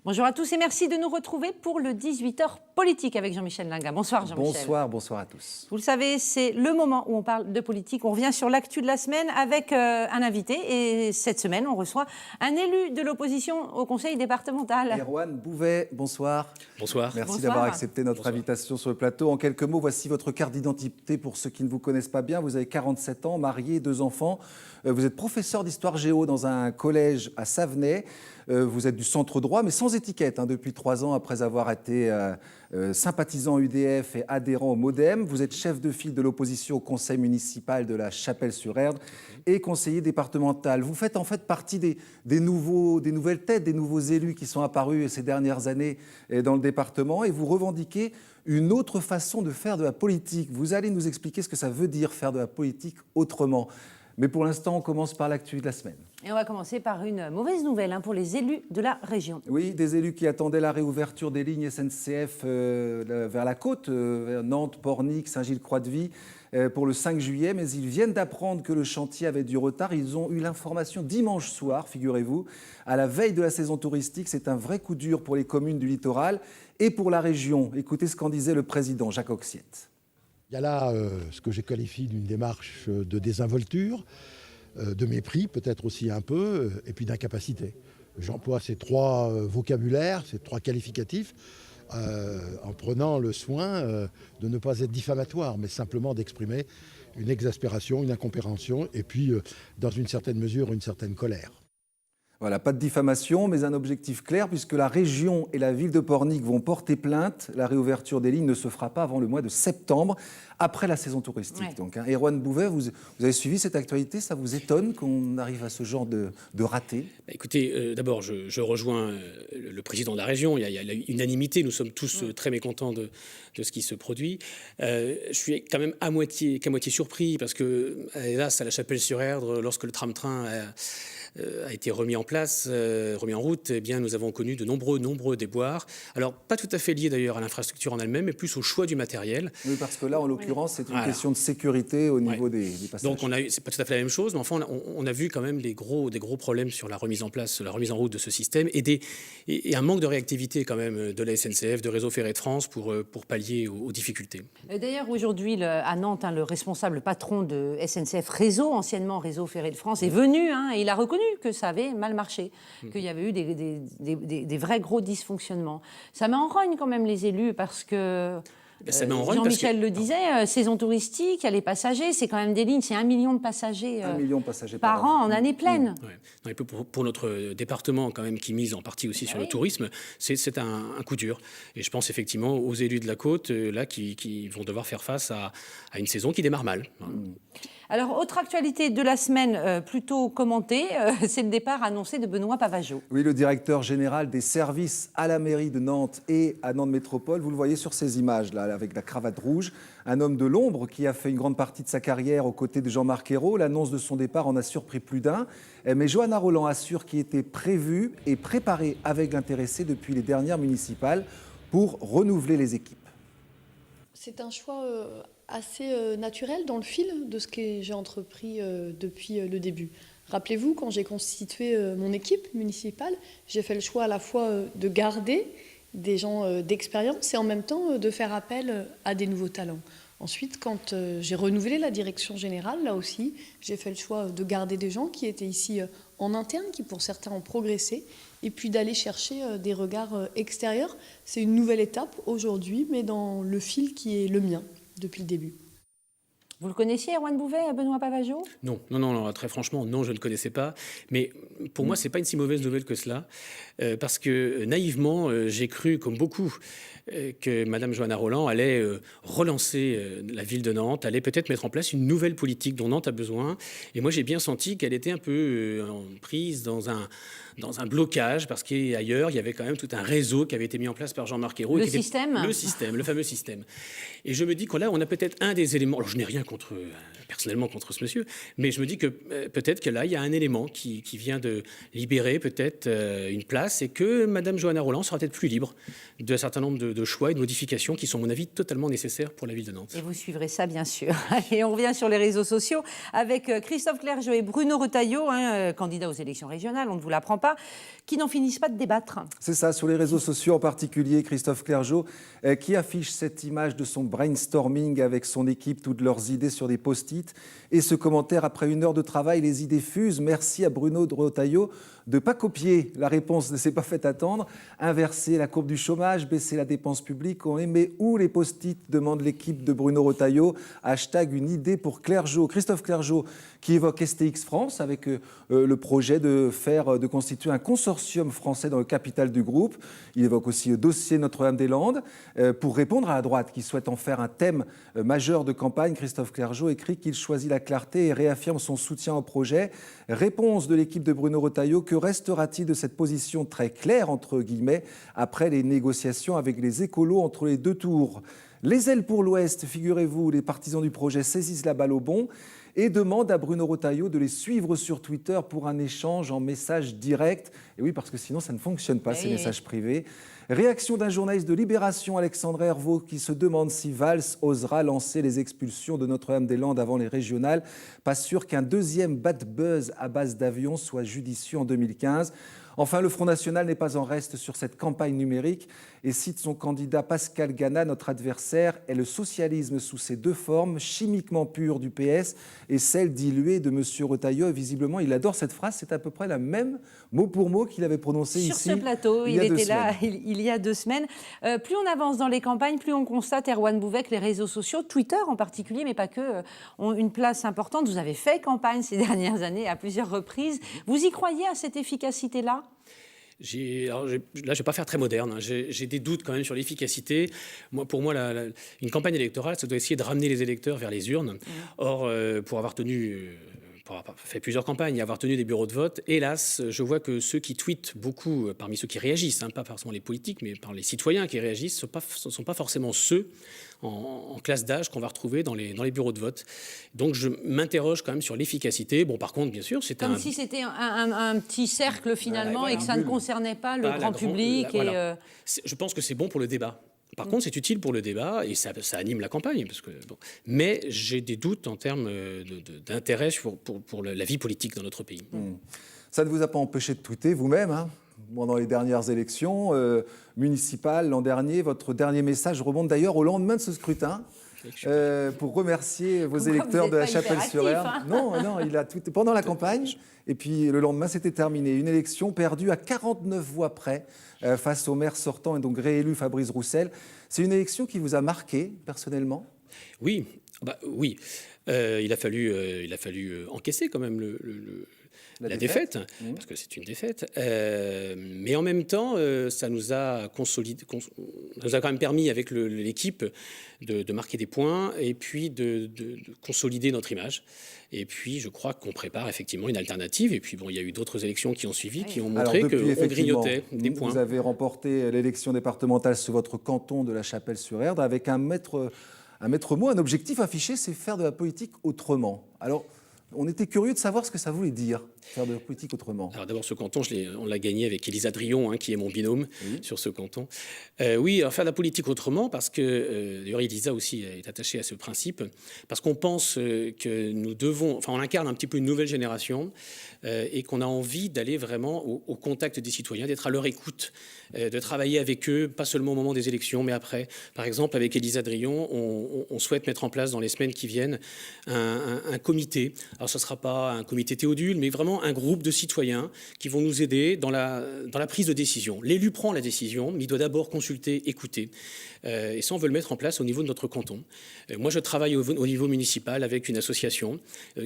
Bonjour à tous et merci de nous retrouver pour le 18h politique avec Jean-Michel Linga. Bonsoir Jean-Michel. Bonsoir à tous. Vous le savez, c'est le moment où on parle de politique. On revient sur l'actu de la semaine avec un invité. Et cette semaine, on reçoit un élu de l'opposition au conseil départemental. Erwan Bouvet, bonsoir. Bonsoir. Merci Bonsoir. d'avoir accepté notre invitation sur le plateau. En quelques mots, voici votre carte d'identité pour ceux qui ne vous connaissent pas bien. Vous avez 47 ans, marié, 2 enfants. Vous êtes professeur d'histoire géo dans un collège à Savenay. Vous êtes du centre droit, mais sans étiquette, depuis 3 ans, après avoir été sympathisant UDF et adhérent au MoDem. Vous êtes chef de file de l'opposition au conseil municipal de la Chapelle-sur-Erdre et conseiller départemental. Vous faites en fait partie des nouvelles têtes, des nouveaux élus qui sont apparus ces dernières années dans le département, et vous revendiquez une autre façon de faire de la politique. Vous allez nous expliquer ce que ça veut dire faire de la politique autrement. Mais pour l'instant, on commence par l'actu de la semaine. Et on va commencer par une mauvaise nouvelle pour les élus de la région. Oui, des élus qui attendaient la réouverture des lignes SNCF vers la côte, vers Nantes, Pornic, Saint-Gilles-Croix-de-Vie, pour le 5 juillet. Mais ils viennent d'apprendre que le chantier avait du retard. Ils ont eu l'information dimanche soir, figurez-vous, à la veille de la saison touristique. C'est un vrai coup dur pour les communes du littoral et pour la région. Écoutez ce qu'en disait le président Jacques Oxiette. Il y a là ce que je qualifie d'une démarche de désinvolture, de mépris peut-être aussi un peu, et puis d'incapacité. J'emploie ces 3 vocabulaires, ces 3 qualificatifs, en prenant le soin de ne pas être diffamatoire, mais simplement d'exprimer une exaspération, une incompréhension, et puis dans une certaine mesure, une certaine colère. Voilà, pas de diffamation, mais un objectif clair, puisque la région et la ville de Pornic vont porter plainte. La réouverture des lignes ne se fera pas avant le mois de septembre, après la saison touristique. Ouais. Donc, Erwan Bouvet, vous avez suivi cette actualité. Ça vous étonne qu'on arrive à ce genre de raté? Écoutez, d'abord, je rejoins le président de la région. Il y a unanimité. Nous sommes tous très mécontents de ce qui se produit. Je suis quand même qu'à moitié surpris, parce que, hélas, à la Chapelle-sur-Erdre, lorsque le tram-train a été remis en place, remis en route, eh bien, nous avons connu de nombreux déboires. Alors, pas tout à fait liés d'ailleurs à l'infrastructure en elle-même, mais plus au choix du matériel. Oui, parce que là, en l'occurrence, c'est une question de sécurité au niveau des passages. Donc, c'est pas tout à fait la même chose, mais enfin, on a vu quand même des gros problèmes sur la remise en place, la remise en route de ce système, et un manque de réactivité quand même de la SNCF, de Réseau Ferré de France pour pallier aux difficultés. D'ailleurs, aujourd'hui, à Nantes, le responsable patron de SNCF Réseau, anciennement Réseau Ferré de France, est venu et il a reconnu que ça avait mal marché, qu'il y avait eu des vrais gros dysfonctionnements. Ça met en rogne quand même les élus, parce que Jean-Michel le disait, saison touristique, il y a les passagers, c'est quand même des lignes, c'est 1 million de passagers, 1 million de passagers par an en année pleine. Ouais. Et pour notre département, quand même, qui mise en partie aussi sur le tourisme, c'est un coup dur. Et je pense effectivement aux élus de la côte, là, qui vont devoir faire face à une saison qui démarre mal. Alors, autre actualité de la semaine plutôt commentée, c'est le départ annoncé de Benoît Pavageau. Oui, le directeur général des services à la mairie de Nantes et à Nantes Métropole. Vous le voyez sur ces images, là, avec la cravate rouge. Un homme de l'ombre qui a fait une grande partie de sa carrière aux côtés de Jean-Marc Ayrault. L'annonce de son départ en a surpris plus d'un. Mais Johanna Roland assure qu'il était prévu et préparé avec l'intéressé depuis les dernières municipales pour renouveler les équipes. C'est un choix assez naturel dans le fil de ce que j'ai entrepris depuis le début. Rappelez-vous, quand j'ai constitué mon équipe municipale, j'ai fait le choix à la fois de garder des gens d'expérience et en même temps de faire appel à des nouveaux talents. Ensuite, quand j'ai renouvelé la direction générale, là aussi, j'ai fait le choix de garder des gens qui étaient ici en interne, qui pour certains ont progressé, et puis d'aller chercher des regards extérieurs. C'est une nouvelle étape aujourd'hui, mais dans le fil qui est le mien depuis le début. Vous le connaissiez, Erwan Bouvet, Benoît Pavageau ? Non, très franchement, non, je ne connaissais pas. Mais pour moi, ce n'est pas une si mauvaise nouvelle que cela, parce que naïvement, j'ai cru, comme beaucoup, que Mme Johanna Roland allait relancer la ville de Nantes, allait peut-être mettre en place une nouvelle politique dont Nantes a besoin. Et moi, j'ai bien senti qu'elle était un peu prise dans un blocage, parce qu'ailleurs, il y avait quand même tout un réseau qui avait été mis en place par Jean-Marc Ayrault. Le système, le fameux système. Et je me dis que là, on a peut-être un des éléments. Alors, je n'ai rien personnellement contre ce monsieur, mais je me dis que peut-être que là, il y a un élément qui vient de libérer peut-être une place, et que Mme Johanna Roland sera peut-être plus libre d'un certain nombre de choix et de modifications qui sont, à mon avis, totalement nécessaires pour la ville de Nantes. Et vous suivrez ça, bien sûr. Et on revient sur les réseaux sociaux avec Christophe Clergeot et Bruno Retailleau, candidats aux élections régionales, on ne vous l'apprend pas. pas, qui n'en finissent pas de débattre. C'est ça, sur les réseaux sociaux en particulier, Christophe Clergeau, qui affiche cette image de son brainstorming avec son équipe, toutes leurs idées sur des post-it. Et ce commentaire, après 1 heure de travail, les idées fusent. Merci à Bruno Retailleau de ne pas copier. La réponse ne s'est pas fait attendre. Inverser la courbe du chômage, baisser la dépense publique. On les met où les post-it, demande l'équipe de Bruno Retailleau. Hashtag une idée pour Clergeau. Christophe Clergeau qui évoque STX France avec le projet de constituer un consortium français dans le capital du groupe. Il évoque aussi le dossier Notre-Dame-des-Landes. Pour répondre à la droite qui souhaite en faire un thème majeur de campagne, Christophe Clergeau écrit qu'il choisit la clarté et réaffirme son soutien au projet. Réponse de l'équipe de Bruno Retailleau: que restera-t-il de cette position très claire, entre guillemets, après les négociations avec les écolos entre les 2 tours? Les ailes pour l'Ouest, figurez-vous, les partisans du projet saisissent la balle au bond et demandent à Bruno Retailleau de les suivre sur Twitter pour un échange en message direct. Et oui, parce que sinon, ça ne fonctionne pas, ces messages privés. Réaction d'un journaliste de Libération, Alexandre Hervaux, qui se demande si Valls osera lancer les expulsions de Notre-Dame-des-Landes avant les régionales. Pas sûr qu'un deuxième bad buzz à base d'avions soit judicieux en 2015. Enfin, le Front National n'est pas en reste sur cette campagne numérique et cite son candidat Pascal Gana: notre adversaire est le socialisme sous ses 2 formes, chimiquement pure du PS et celle diluée de M. Retailleau. Et visiblement, il adore cette phrase. C'est à peu près la même, mot pour mot, qu'il avait prononcée ici. Sur ce plateau, il était là il y a 2 semaines. Plus on avance dans les campagnes, plus on constate, Erwan Bouvet, que les réseaux sociaux, Twitter en particulier, mais pas que, ont une place importante. Vous avez fait campagne ces dernières années à plusieurs reprises. Vous y croyez à cette efficacité-là ? Là, je ne vais pas faire très moderne. J'ai des doutes quand même sur l'efficacité. Pour moi, une campagne électorale, ça doit essayer de ramener les électeurs vers les urnes. Or, pour avoir fait plusieurs campagnes et avoir tenu des bureaux de vote, hélas, je vois que ceux qui tweetent beaucoup, parmi ceux qui réagissent, pas forcément les politiques, mais par les citoyens qui réagissent, ne sont pas forcément ceux en classe d'âge qu'on va retrouver dans les bureaux de vote. Donc je m'interroge quand même sur l'efficacité. Bon, par contre, bien sûr, c'est comme si c'était un petit cercle finalement et que ça ne concernait pas le grand public. Voilà. Je pense que c'est bon pour le débat. Par contre, c'est utile pour le débat et ça anime la campagne. Mais j'ai des doutes en termes d'intérêt pour la vie politique dans notre pays. Ça ne vous a pas empêché de tweeter vous-même, hein, pendant les dernières élections municipales l'an dernier. Votre dernier message remonte d'ailleurs au lendemain de ce scrutin. Pour remercier vos électeurs de la Chapelle-sur-Erdre. Hein. Non, il a tweeté pendant la campagne. Et puis le lendemain, c'était terminé. Une élection perdue à 49 voix près face au maire sortant et donc réélu Fabrice Roussel. C'est une élection qui vous a marqué personnellement ? Oui, oui. Il a fallu encaisser quand même la défaite, parce que c'est une défaite. Mais en même temps, ça nous a consolidé, ça nous a quand même permis avec l'équipe de marquer des points et puis de consolider notre image. Et puis, je crois qu'on prépare effectivement une alternative. Et puis, bon, il y a eu d'autres élections qui ont suivi, qui ont montré qu'on grignotait des points. Vous avez remporté l'élection départementale sur votre canton de la Chapelle-sur-Erdre avec un maître mot, un objectif affiché, c'est faire de la politique autrement. Alors, on était curieux de savoir ce que ça voulait dire, faire de la politique autrement. Alors d'abord, ce canton, on l'a gagné avec Élisa Drion, qui est mon binôme sur ce canton. Oui, alors faire de la politique autrement, parce que, d'ailleurs, Élisa aussi est attachée à ce principe, parce qu'on pense que nous devons, on incarne un petit peu une nouvelle génération, et qu'on a envie d'aller vraiment au contact des citoyens, d'être à leur écoute, de travailler avec eux, pas seulement au moment des élections, mais après. Par exemple, avec Élisa Drion, on souhaite mettre en place dans les semaines qui viennent un comité. Alors, ce ne sera pas un comité Théodule, mais vraiment un groupe de citoyens qui vont nous aider dans la prise de décision. L'élu prend la décision, mais il doit d'abord consulter, écouter. Et ça, on veut le mettre en place au niveau de notre canton. Moi, je travaille au niveau municipal avec une association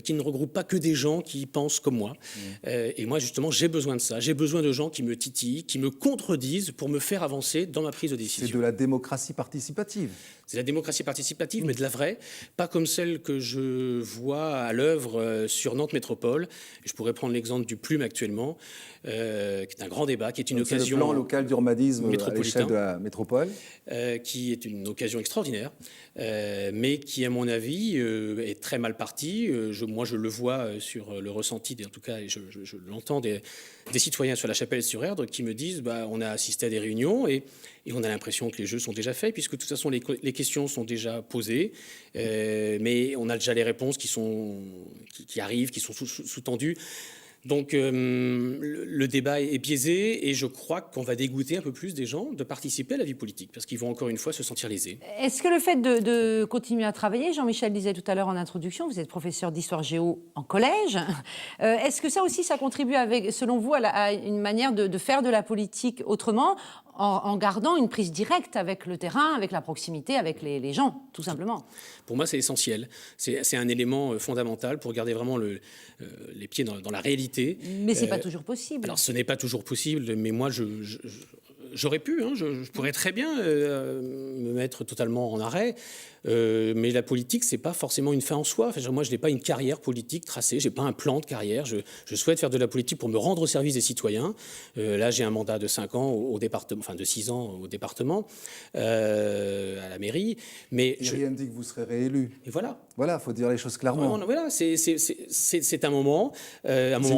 qui ne regroupe pas que des gens qui pensent comme moi. Et moi, justement, j'ai besoin de ça. J'ai besoin de gens qui me titillent, qui me contredisent pour me faire avancer dans ma prise de décision. C'est de la démocratie participative. C'est la démocratie participative, mais de la vraie, pas comme celle que je vois à l'œuvre sur Nantes Métropole. Je pourrais prendre l'exemple du Plume actuellement, qui est un grand débat, qui est une occasion... C'est le plan local d'urbanisme à l'échelle de la métropole. Qui est une occasion extraordinaire, mais qui, à mon avis, est très mal partie. Moi, je le vois sur le ressenti, en tout cas, et je l'entends des citoyens sur la Chapelle-sur-Erdre qui me disent on a assisté à des réunions et on a l'impression que les jeux sont déjà faits, puisque de toute façon, les questions sont déjà posées, mais on a déjà les réponses qui arrivent, qui sont sous-tendues. Donc le débat est biaisé et je crois qu'on va dégoûter un peu plus des gens de participer à la vie politique parce qu'ils vont encore une fois se sentir lésés. Est-ce que le fait de continuer à travailler, Jean-Michel disait tout à l'heure en introduction, vous êtes professeur d'histoire géo en collège, est-ce que ça aussi, ça contribue selon vous à une manière de faire de la politique autrement en gardant une prise directe avec le terrain, avec la proximité, avec les gens, tout simplement? Pour moi, c'est essentiel. C'est un élément fondamental pour garder vraiment les pieds dans la réalité. Mais ce n'est pas toujours possible. Alors, ce n'est pas toujours possible, mais moi, j'aurais pu, hein, je pourrais très bien me mettre totalement en arrêt, mais la politique, c'est pas forcément une fin en soi. Enfin, moi, je n'ai pas une carrière politique tracée, j'ai pas un plan de carrière. Je souhaite faire de la politique pour me rendre au service des citoyens. Là, j'ai un mandat de 5 ans au département, enfin de 6 ans au département, à la mairie. Mais Rien ne dit que vous serez réélu. Et voilà. Voilà, il faut dire les choses clairement. Voilà, c'est un moment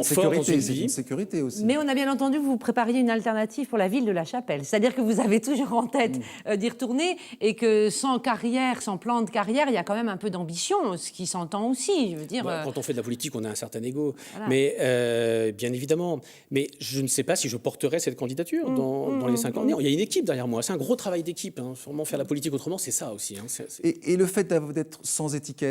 fort dans une C'est vie. une sécurité aussi. Mais on a bien entendu que vous prépariez une alternative pour la ville de La Chapelle. C'est-à-dire que vous avez toujours en tête d'y retourner et que sans carrière, sans plan de carrière, il y a quand même un peu d'ambition, ce qui s'entend aussi. Je veux dire, Quand on fait de la politique, on a un certain ego. Voilà. Mais bien évidemment. Mais je ne sais pas si je porterai cette candidature dans les 5 ans. Il y a une équipe derrière moi. C'est un gros travail d'équipe. Hein. Vraiment faire la politique autrement, c'est ça aussi. Hein. Et le fait d'être sans étiquette,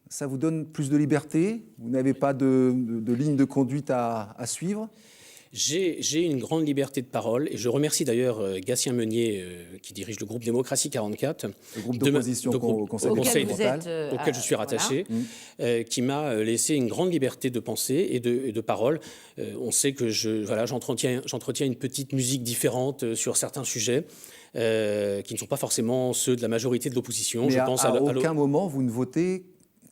ça vous donne plus de liberté? Vous n'avez pas de ligne de conduite à suivre? J'ai une grande liberté de parole et je remercie d'ailleurs Gatien Meunier qui dirige le groupe Démocratie 44, le groupe d'opposition au Conseil départemental, auquel je suis rattaché, qui m'a laissé une grande liberté de pensée et de parole. On sait que j'entretiens une petite musique différente sur certains sujets qui ne sont pas forcément ceux de la majorité de l'opposition. Mais je pense à aucun moment vous ne votez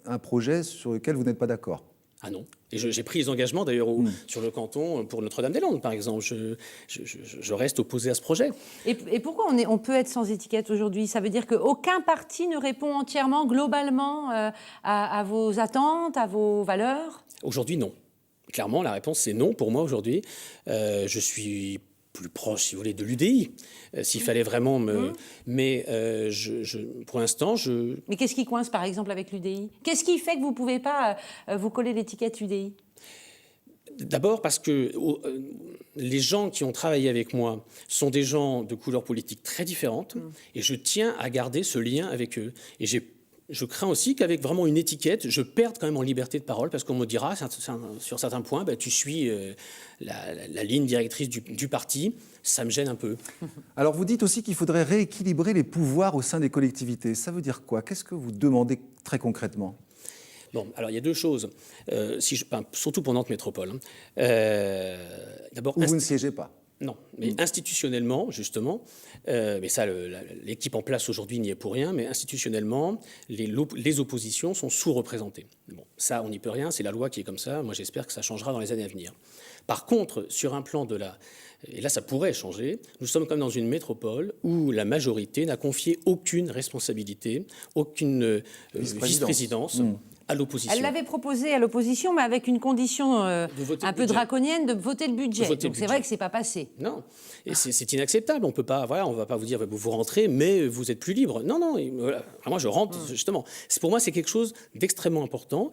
un projet sur lequel vous n'êtes pas d'accord? Ah non. Et j'ai pris les engagements d'ailleurs sur le canton pour Notre-Dame-des-Landes, par exemple. Je reste opposé à ce projet. Et pourquoi on peut être sans étiquette aujourd'hui? Ça veut dire qu'aucun parti ne répond entièrement, globalement, à vos attentes, à vos valeurs? Aujourd'hui, non. Clairement, la réponse, c'est non pour moi aujourd'hui. Je suis plus proche, si vous voulez, de l'UDI, s'il fallait vraiment me... Mais pour l'instant, Mais qu'est-ce qui coince, par exemple, avec l'UDI? Qu'est-ce qui fait que vous ne pouvez pas vous coller l'étiquette UDI? D'abord parce que les gens qui ont travaillé avec moi sont des gens de couleurs politiques très différentes et je tiens à garder ce lien avec eux. Et je crains aussi qu'avec vraiment une étiquette, je perde quand même en liberté de parole parce qu'on me dira sur certains points, tu suis la ligne directrice du parti. Ça me gêne un peu. Alors vous dites aussi qu'il faudrait rééquilibrer les pouvoirs au sein des collectivités. Ça veut dire quoi? Qu'est-ce que vous demandez très concrètement? Bon, alors il y a deux choses, surtout pour Nantes Métropole. D'abord, où vous ne siégez pas? Non, mais institutionnellement, justement, mais ça, l'équipe en place aujourd'hui n'y est pour rien, mais institutionnellement, les oppositions sont sous-représentées. Bon, ça, on n'y peut rien, c'est la loi qui est comme ça. Moi, j'espère que ça changera dans les années à venir. Par contre, sur un plan et là, ça pourrait changer, nous sommes comme dans une métropole où la majorité n'a confié aucune responsabilité, aucune vice-présidence à l'opposition. Elle l'avait proposé à l'opposition, mais avec une condition un peu draconienne de voter le budget. Donc c'est vrai que c'est pas passé. Non, et c'est inacceptable. On peut pas, on va pas vous dire vous rentrez, mais vous êtes plus libre. Non, non. Voilà. Moi, je rentre justement. Pour moi, c'est quelque chose d'extrêmement important.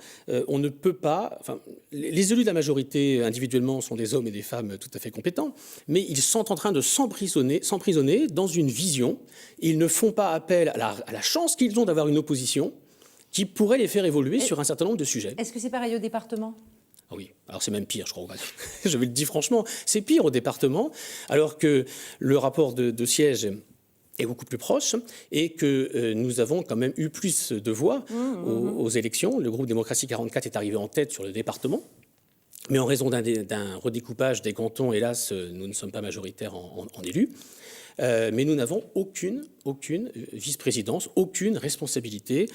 On ne peut pas. Enfin, les élus de la majorité individuellement sont des hommes et des femmes tout à fait compétents, mais ils sont en train de s'emprisonner dans une vision. Ils ne font pas appel à la chance qu'ils ont d'avoir une opposition qui pourrait les faire évoluer sur un certain nombre de sujets. Est-ce que c'est pareil au département? Oui, alors c'est même pire, je crois. Je vais le dire franchement, c'est pire au département, alors que le rapport de siège est beaucoup plus proche et que nous avons quand même eu plus de voix aux élections. Le groupe Démocratie 44 est arrivé en tête sur le département. Mais en raison d'un redécoupage des cantons, hélas, nous ne sommes pas majoritaires en élus. Mais nous n'avons aucune vice-présidence, aucune responsabilité.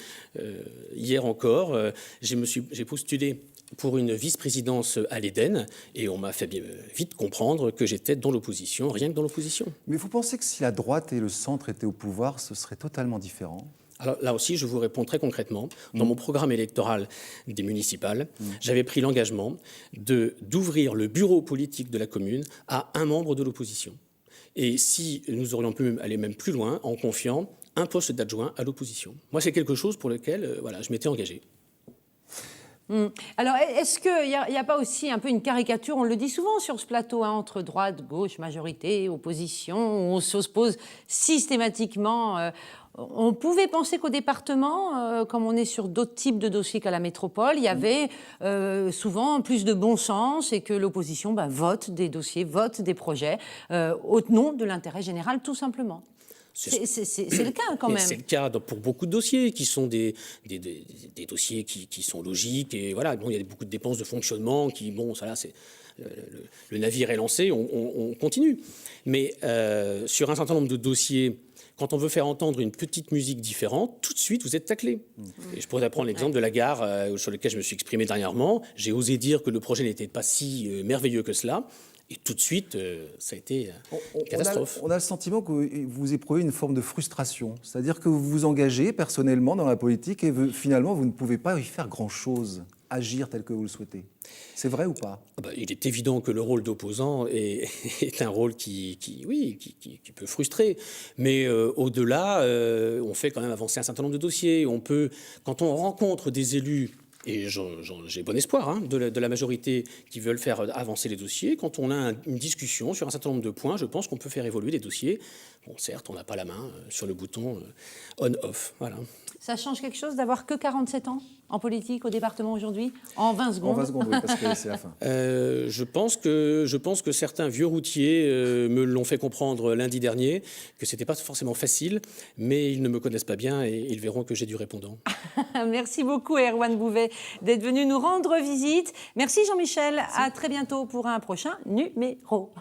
Hier encore, j'ai postulé pour une vice-présidence à l'Éden et on m'a fait vite comprendre que j'étais dans l'opposition, rien que dans l'opposition. Mais vous pensez que si la droite et le centre étaient au pouvoir, ce serait totalement différent? Alors là aussi, je vous réponds très concrètement. Dans mon programme électoral des municipales, j'avais pris l'engagement d'ouvrir le bureau politique de la commune à un membre de l'opposition. Et si nous aurions pu aller même plus loin en confiant un poste d'adjoint à l'opposition. Moi, c'est quelque chose pour lequel je m'étais engagé. Alors, est-ce qu'il n'y a pas aussi un peu une caricature, on le dit souvent sur ce plateau, hein, entre droite, gauche, majorité, opposition, où on s'oppose systématiquement. On pouvait penser qu'au département, comme on est sur d'autres types de dossiers qu'à la métropole, il y avait souvent plus de bon sens et que l'opposition vote des dossiers, vote des projets au nom de l'intérêt général, tout simplement. C'est le cas quand même. C'est le cas pour beaucoup de dossiers qui sont des dossiers qui sont logiques. Et voilà, bon, il y a beaucoup de dépenses de fonctionnement qui, bon, ça là, c'est... Le navire est lancé, on continue. Mais sur un certain nombre de dossiers, quand on veut faire entendre une petite musique différente, tout de suite, vous êtes taclé. Et je pourrais prendre l'exemple de la gare sur lequel je me suis exprimé dernièrement. J'ai osé dire que le projet n'était pas si merveilleux que cela. Et tout de suite, ça a été une catastrophe. On a le sentiment que vous éprouvez une forme de frustration. C'est-à-dire que vous vous engagez personnellement dans la politique et finalement, vous ne pouvez pas y faire grand-chose, agir tel que vous le souhaitez. C'est vrai ou pas ? Il est évident que le rôle d'opposant est un rôle qui peut frustrer. Mais au-delà, on fait quand même avancer un certain nombre de dossiers. On peut, quand on rencontre des élus, et j'ai bon espoir de la majorité qui veulent faire avancer les dossiers, quand on a une discussion sur un certain nombre de points, je pense qu'on peut faire évoluer les dossiers. Bon, certes, on n'a pas la main sur le bouton on-off. Voilà. Ça change quelque chose d'avoir que 47 ans en politique au département aujourd'hui, en 20 secondes. En 20 secondes, oui, parce que c'est la fin. Je pense que certains vieux routiers me l'ont fait comprendre lundi dernier, que ce n'était pas forcément facile, mais ils ne me connaissent pas bien et ils verront que j'ai du répondant. Merci beaucoup, Erwan Bouvet, d'être venu nous rendre visite. Merci, Jean-Michel. À très bientôt pour un prochain numéro.